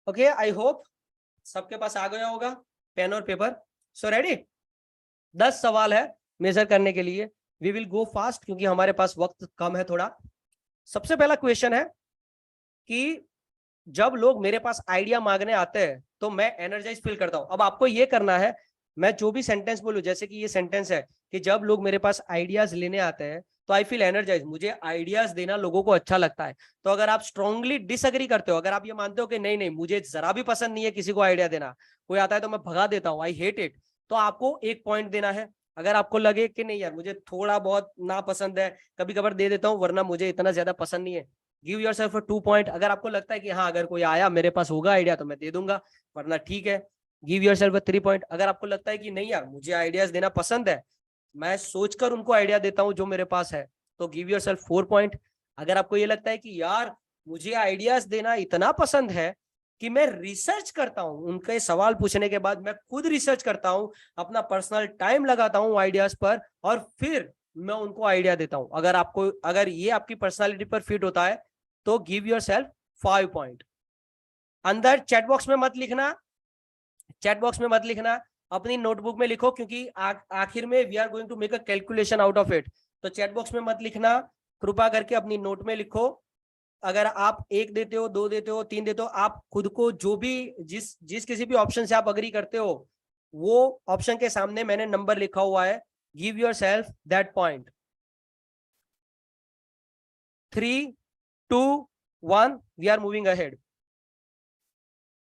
Okay, I hope सबके पास आ गया होगा पेन और पेपर। सो रेडी, 10 सवाल है मेजर करने के लिए। वी विल गो फास्ट क्योंकि हमारे पास वक्त कम है थोड़ा। सबसे पहला क्वेश्चन है कि जब लोग मेरे पास आइडिया मांगने आते हैं तो मैं एनर्जाइज फील करता हूं। अब आपको ये करना है, मैं जो भी सेंटेंस बोलूं, जैसे कि ये सेंटेंस है कि जब लोग मेरे पास आइडियाज लेने आते हैं तो आई फील एनर्जाइज, मुझे आइडियाज देना लोगों को अच्छा लगता है। तो अगर आप स्ट्रांगली डिसएग्री करते हो, अगर आप ये मानते हो कि नहीं नहीं मुझे जरा भी पसंद नहीं है किसी को आइडिया देना, कोई आता है तो मैं भगा देता हूँ, आई हेट इट, तो आपको 1 पॉइंट देना है। अगर आपको लगे कि नहीं यार मुझे थोड़ा बहुत ना पसंद है, कभी कभार दे देता हूँ वरना मुझे इतना ज्यादा पसंद नहीं है, गिव योरसेल्फ 2 पॉइंट। अगर आपको लगता है कि हाँ अगर कोई आया मेरे पास होगा आइडिया तो मैं दे दूंगा, वरना ठीक है, गिव योरसेल्फ 3 पॉइंट। अगर आपको लगता है कि नहीं यार मुझे आइडियाज देना पसंद है, मैं सोचकर उनको आइडिया देता हूँ जो मेरे पास है, तो गिव योरसेल्फ 4 पॉइंट। अगर आपको ये लगता है कि यार मुझे आइडियाज देना इतना पसंद है कि मैं रिसर्च करता हूं, उनके सवाल पूछने के बाद मैं खुद रिसर्च करता हूं, अपना पर्सनल टाइम लगाता हूं आइडियाज पर, और फिर मैं उनको आइडिया देता हूं, अगर ये आपकी पर्सनालिटी पर फिट होता है तो गिव योरसेल्फ 5 पॉइंट। अंदर चैट बॉक्स में मत लिखना, चैट बॉक्स में मत लिखना, अपनी नोटबुक में लिखो, क्योंकि आखिर में we are going to make a calculation out of it. तो चैट बॉक्स में मत लिखना, कृपा करके अपनी नोट में लिखो। अगर आप 1 देते हो, 2 देते हो, 3 देते हो, आप खुद को जो भी जिस किसी भी ऑप्शन से आप अग्री करते हो वो ऑप्शन के सामने मैंने नंबर लिखा हुआ है, give yourself that point. 3, 2, 1, we are moving ahead.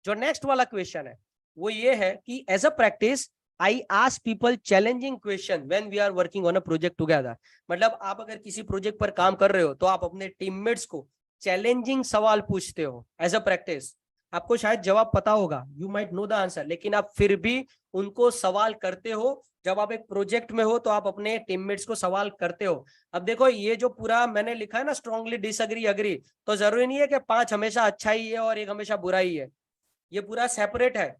जो नेक्स्ट वाला क्वेश्चन है वो ये है कि as a practice I ask people challenging question when we are working on a project together. मतलब आप अगर किसी प्रोजेक्ट पर काम कर रहे हो तो आप अपने टीममेट्स को चैलेंजिंग सवाल पूछते हो एज अ प्रैक्टिस। आपको शायद जवाब पता होगा, you might know the answer, लेकिन आप फिर भी उनको सवाल करते हो। जब आप एक प्रोजेक्ट में हो तो आप अपने टीममेट्स को सवाल करते हो। अब देखो ये जो पूरा मैंने लिखा है ना, स्ट्रांगली डिसएग्री एग्री, तो जरूरी नहीं है कि 5 हमेशा अच्छा ही है और 1 हमेशा बुरा ही है। ये पूरा सेपरेट है,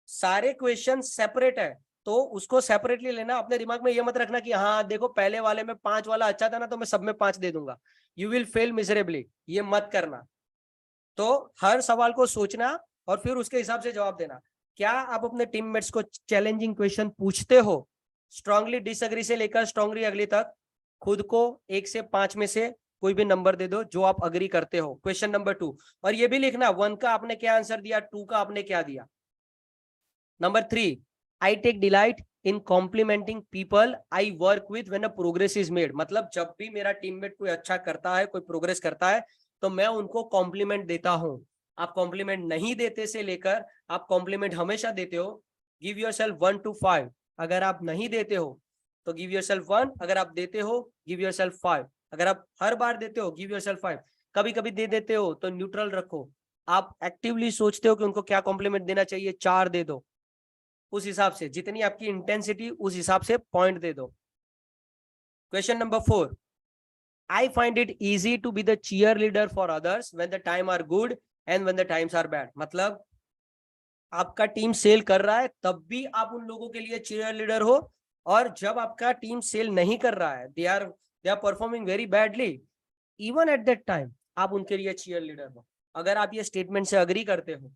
सारे क्वेश्चन सेपरेट है, तो उसको सेपरेटली लेना। अपने दिमाग में ये मत रखना कि हाँ देखो पहले वाले में 5 वाला अच्छा था ना तो मैं सब में 5 दे दूंगा, यू विल फेल मिजरेबली, ये मत करना। तो हर सवाल को सोचना और फिर उसके हिसाब से जवाब देना। क्या आप अपने टीममेट्स को चैलेंजिंग क्वेश्चन पूछते हो? स्ट्रांगली डिसएग्री से लेकर स्ट्रांगली अग्री तक खुद को 1 से 5 में से कोई भी नंबर दे दो जो आप अग्री करते हो। क्वेश्चन नंबर 2, और ये भी लिखना 1 का आपने क्या आंसर दिया, 2 का आपने क्या दिया। Number 3, I take delight in complimenting people I work with when a progress is made. मतलब जब भी मेरा टीममेट कोई अच्छा करता है, कोई प्रोग्रेस करता है, तो मैं उनको कॉम्प्लीमेंट देता हूं। आप कॉम्प्लीमेंट नहीं देते से लेकर आप कॉम्प्लीमेंट हमेशा देते हो। Give yourself 1 to 5। अगर आप नहीं देते हो तो गिव योरसेल्फ 1, अगर आप देते हो गिव योरसेल्फ 5। अगर आप हर बार देते हो गिव योरसेल्फ 5, कभी कभी दे देते हो तो न्यूट्रल रखो। आप एक्टिवली सोचते हो कि उनको क्या कॉम्प्लीमेंट देना चाहिए, 4 दे दो। उस हिसाब से जितनी आपकी इंटेंसिटी उस हिसाब से पॉइंट दे दो। Question number 4, I find it easy to be the cheerleader for others when the time are good and when the times are bad। मतलब आपका टीम सेल कर रहा है तब भी आप उन लोगों के लिए चीयर लीडर हो, और जब आपका टीम सेल नहीं कर रहा है, they are performing very badly, even at that time आप उनके लिए चीयर लीडर हो। अगर आप ये स्टेटमेंट से अग्री करते हो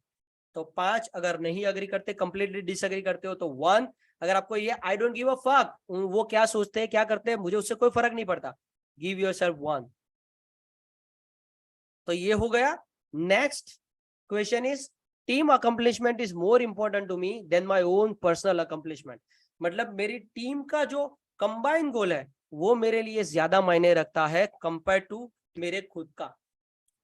तो 5, अगर नहीं अग्री करते, कंप्लीटली डिसएग्री करते हो तो 1। अगर आपको ये I don't give a fuck, वो क्या सोचते हैं क्या करते हैं मुझे उससे कोई फर्क नहीं पड़ता, गिव योरसेल्फ 1। तो ये हो गया। Next question is, team accomplishment is more important to me than my own personal accomplishment. मतलब मेरी टीम का जो कंबाइंड गोल है वो मेरे लिए ज्यादा मायने रखता है कंपेयर टू मेरे खुद का।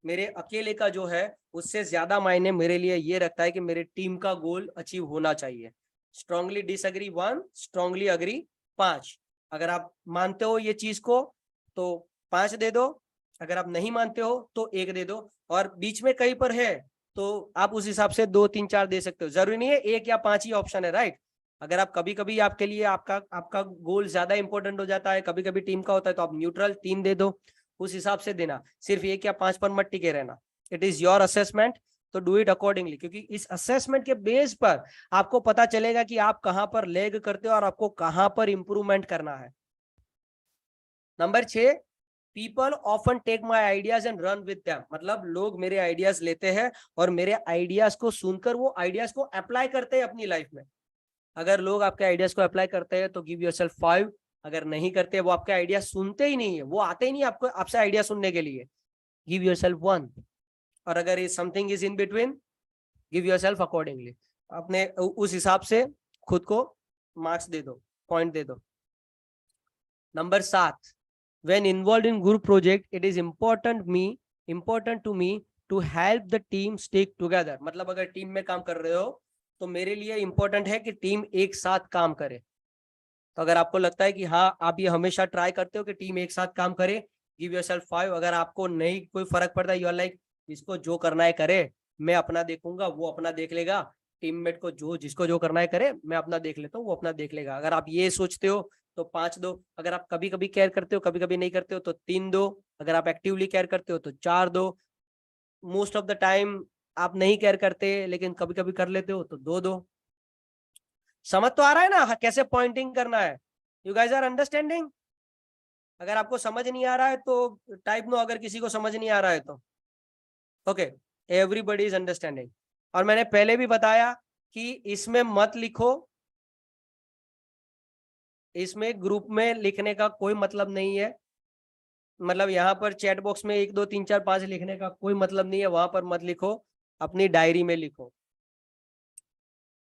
मेरे अकेले का जो है उससे ज्यादा मायने मेरे लिए ये रखता है कि मेरे टीम का गोल अचीव होना चाहिए। Strongly disagree 1, strongly agree 5। अगर आप मानते हो ये चीज को तो 5 दे दो, अगर आप नहीं मानते हो तो 1 दे दो, और बीच में कहीं पर है तो आप उस हिसाब से 2, 3, 4 दे सकते हो। जरूरी नहीं है 1 या 5 ही ऑप्शन है, राइट। अगर आप कभी कभी आपके लिए आपका गोल ज्यादा इंपॉर्टेंट हो जाता है, कभी कभी टीम का होता है, तो आप न्यूट्रल 3 दे दो, उस हिसाब से देना। सिर्फ 1 या 5 पर मत टिके रहना। इट इज योर असेसमेंट, तो डू इट अकॉर्डिंगली, क्योंकि इस असेसमेंट के बेस पर आपको पता चलेगा कि आप कहां पर लेग करते हो और आपको कहां पर इंप्रूवमेंट करना है। Number 6, people often take my ideas and run with them. मतलब लोग मेरे आइडियाज लेते हैं और मेरे आइडियाज को सुनकर वो आइडियाज को अप्लाई करते हैं अपनी लाइफ में। अगर लोग आपके आइडियाज को अप्लाई करते हैं तो गिव योरसेल्फ 5। अगर नहीं करते, वो आपके आइडिया सुनते ही नहीं है, वो आते ही नहीं आपको आपसे आइडिया सुनने के लिए, गिव योरसेल्फ 1। और अगर something is in between, give yourself accordingly. अपने उस हिसाब से खुद को मार्क्स दे दो, पॉइंट दे दो। Number 7, when involved in group project it is important to me to help the team stick together। मतलब अगर टीम में काम कर रहे हो तो मेरे लिए इंपॉर्टेंट है कि टीम एक साथ काम करे। तो अगर आपको लगता है कि हाँ आप ये हमेशा ट्राई करते हो कि टीम एक साथ काम करे, गिव योरसेल्फ 5। अगर आपको नहीं कोई फर्क पड़ता, यू आर लाइक इसको जो करना है करे, मैं अपना देखूंगा, वो अपना देख लेगा, टीममेट को जिसको जो करना है करे, मैं अपना देख लेता हूँ, वो अपना देख लेगा। अगर आप ये सोचते हो तो 5 दो। अगर आप कभी कभी केयर करते हो, कभी कभी नहीं करते हो तो 3 दो। अगर आप एक्टिवली केयर करते हो तो 4 दो। मोस्ट ऑफ द टाइम आप नहीं केयर करते लेकिन कभी कभी कर लेते हो तो 2 दो। समझ तो आ रहा है ना कैसे पॉइंटिंग करना है? You guys are understanding? अगर आपको समझ नहीं आ रहा है तो टाइप नो, अगर किसी को समझ नहीं आ रहा है तो। Okay, everybody is understanding. और मैंने पहले भी बताया कि इसमें मत लिखो, इसमें ग्रुप में लिखने का कोई मतलब नहीं है। मतलब यहाँ पर चैट बॉक्स में 1, 2, 3, 4, 5 लिखने का कोई मतलब नहीं है, वहां पर मत लिखो, अपनी डायरी में लिखो।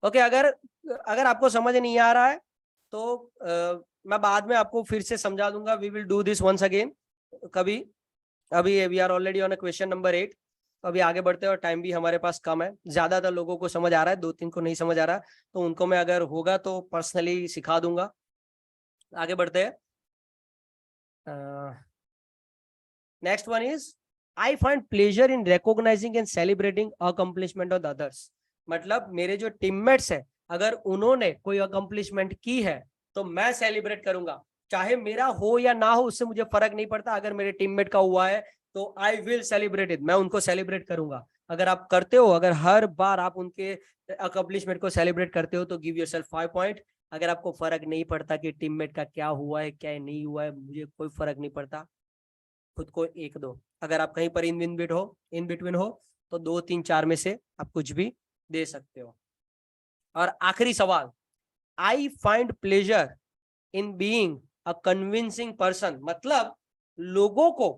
ओके, अगर आपको समझ नहीं आ रहा है तो मैं बाद में आपको फिर से समझा दूंगा। We will do this once again कभी। अभी we are already on question number 8, तो अभी आगे बढ़ते हैं और टाइम भी हमारे पास कम है। ज्यादातर लोगों को समझ आ रहा है, 2-3 को नहीं समझ आ रहा, तो उनको मैं अगर होगा तो पर्सनली सिखा दूंगा। आगे बढ़ते हैं। Next one is I find pleasure in recognising and celebrating accomplishment of others. मतलब मेरे जो टीममेट्स है, अगर उन्होंने कोई अकम्प्लिशमेंट की है तो मैं सेलिब्रेट करूंगा, चाहे मेरा हो या ना हो, उससे मुझे फर्क नहीं पड़ता। अगर मेरे टीममेट का हुआ है तो आई विल सेलिब्रेट इट, मैं उनको सेलिब्रेट करूंगा। अगर आप करते हो, अगर हर बार आप उनके अकम्प्लिशमेंट को सेलिब्रेट करते हो तो गिव योरसेल्फ 5 पॉइंट। अगर आपको फर्क नहीं पड़ता कि टीममेट का क्या हुआ है क्या नहीं हुआ है, मुझे कोई फर्क नहीं पड़ता, खुद को 1 दो। अगर आप कहीं पर इन बिटवीन हो तो 2 3 4 में से आप कुछ भी दे सकते हो। और आखिरी सवाल, I find pleasure in being a convincing person. मतलब लोगों को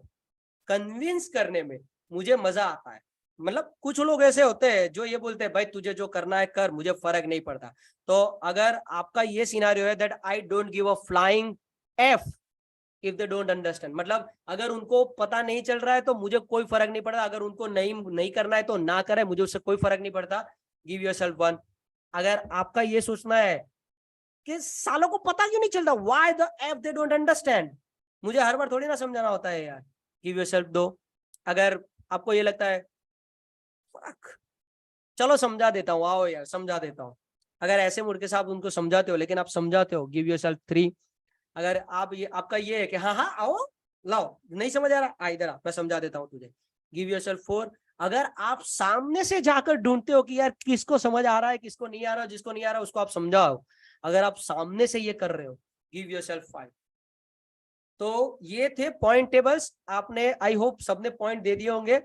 कन्विंस करने में मुझे मजा आता है। मतलब कुछ लोग ऐसे होते हैं जो ये बोलते हैं भाई तुझे जो करना है कर, मुझे फर्क नहीं पड़ता। तो अगर आपका ये सिनारियो है that I don't give a flying F if they don't understand, मतलब अगर उनको पता नहीं चल रहा है तो मुझे कोई फर्क नहीं पड़ता, अगर उनको नहीं करना है तो ना करे, मुझे उससे कोई फर्क नहीं पड़ता। Give yourself 1। अगर आपका ये सोचना है कि सालों को पता क्यों नहीं चलता, why the F they don't understand, मुझे हर बार थोड़ी ना समझाना होता है यार, गिव योरसेल्फ 2। अगर आपको ये लगता है चलो समझा देता हूँ, आओ यार समझा देता हूँ, अगर ऐसे मुड़ के साथ उनको समझाते हो लेकिन आप समझाते हो, गिव योरसेल्फ 3। अगर आप ये आपका ये है कि हाँ हाँ आओ लाओ, नहीं समझ आ रहा, आ इधर आ मैं समझा देता हूँ तुझे, गिव योरसेल्फ 4। अगर आप सामने से जाकर ढूंढते हो कि यार किसको समझ आ रहा है किसको नहीं आ रहा, जिसको नहीं आ रहा उसको आप समझाओ, अगर आप सामने से ये कर रहे हो, गिव योरसेल्फ 5। तो ये थे पॉइंट टेबल्स, आपने आई होप सबने पॉइंट दे दिए होंगे।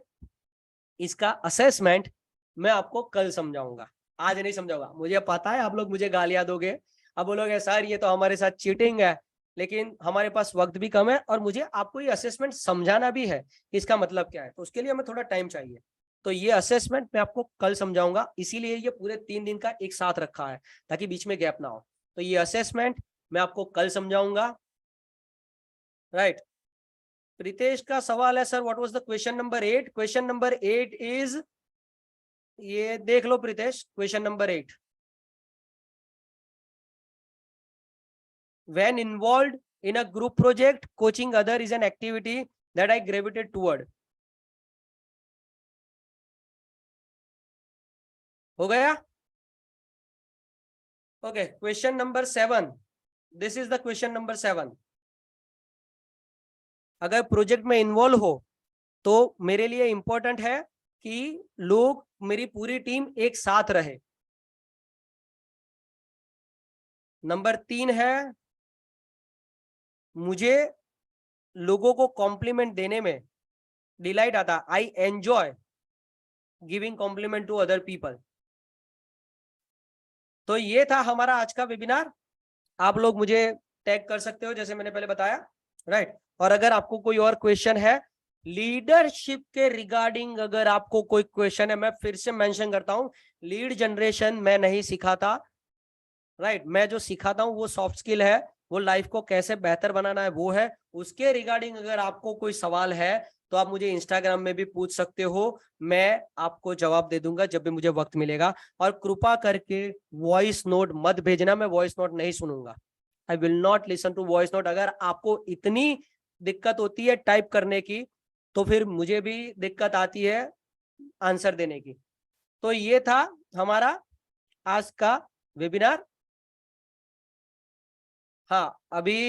इसका असेसमेंट मैं आपको कल समझाऊंगा, आज नहीं समझाऊंगा। मुझे पता है आप लोग मुझे गालियां दोगे, अब बोलोगे सर ये तो हमारे साथ चीटिंग है, लेकिन हमारे पास वक्त भी कम है और मुझे आपको ये असेसमेंट समझाना भी है इसका मतलब क्या है, तो उसके लिए हमें थोड़ा टाइम चाहिए। तो ये असेसमेंट मैं आपको कल समझाऊंगा, इसीलिए ये पूरे 3 दिन का एक साथ रखा है ताकि बीच में गैप ना हो। तो ये असेसमेंट मैं आपको कल समझाऊंगा, राइट। प्रीतेश का सवाल है sir what was the question number 8। Question number 8 is, ये देख लो Pritesh, question number 8, when involved in a group project coaching other is an activity that I gravitated toward। हो गया? Okay, question number 7, this is the question number 7। अगर project में involve हो तो मेरे लिए इंपॉर्टेंट है कि लोग, मेरी पूरी टीम एक साथ रहे। नंबर 3 है, मुझे लोगों को कॉम्प्लीमेंट देने में डिलाइट आता, I enjoy giving compliment to other people. तो ये था हमारा आज का वेबिनार। आप लोग मुझे टैग कर सकते हो जैसे मैंने पहले बताया, राइट। और अगर आपको कोई और क्वेश्चन है लीडरशिप के रिगार्डिंग, अगर आपको कोई क्वेश्चन है, मैं फिर से मेंशन करता हूं, लीड जनरेशन मैं नहीं सिखाता, राइट। मैं जो सिखाता हूं वो सॉफ्ट स्किल है, वो लाइफ को कैसे बेहतर बनाना है वो है। उसके रिगार्डिंग अगर आपको कोई सवाल है तो आप मुझे इंस्टाग्राम में भी पूछ सकते हो, मैं आपको जवाब दे दूंगा जब भी मुझे वक्त मिलेगा। और कृपा करके वॉइस नोट मत भेजना, मैं वॉइस नोट नहीं सुनूंगा, I will not listen to voice note. अगर आपको इतनी दिक्कत होती है टाइप करने की तो फिर मुझे भी दिक्कत आती है आंसर देने की। तो ये था हमारा आज का वेबिनार। हाँ, अभी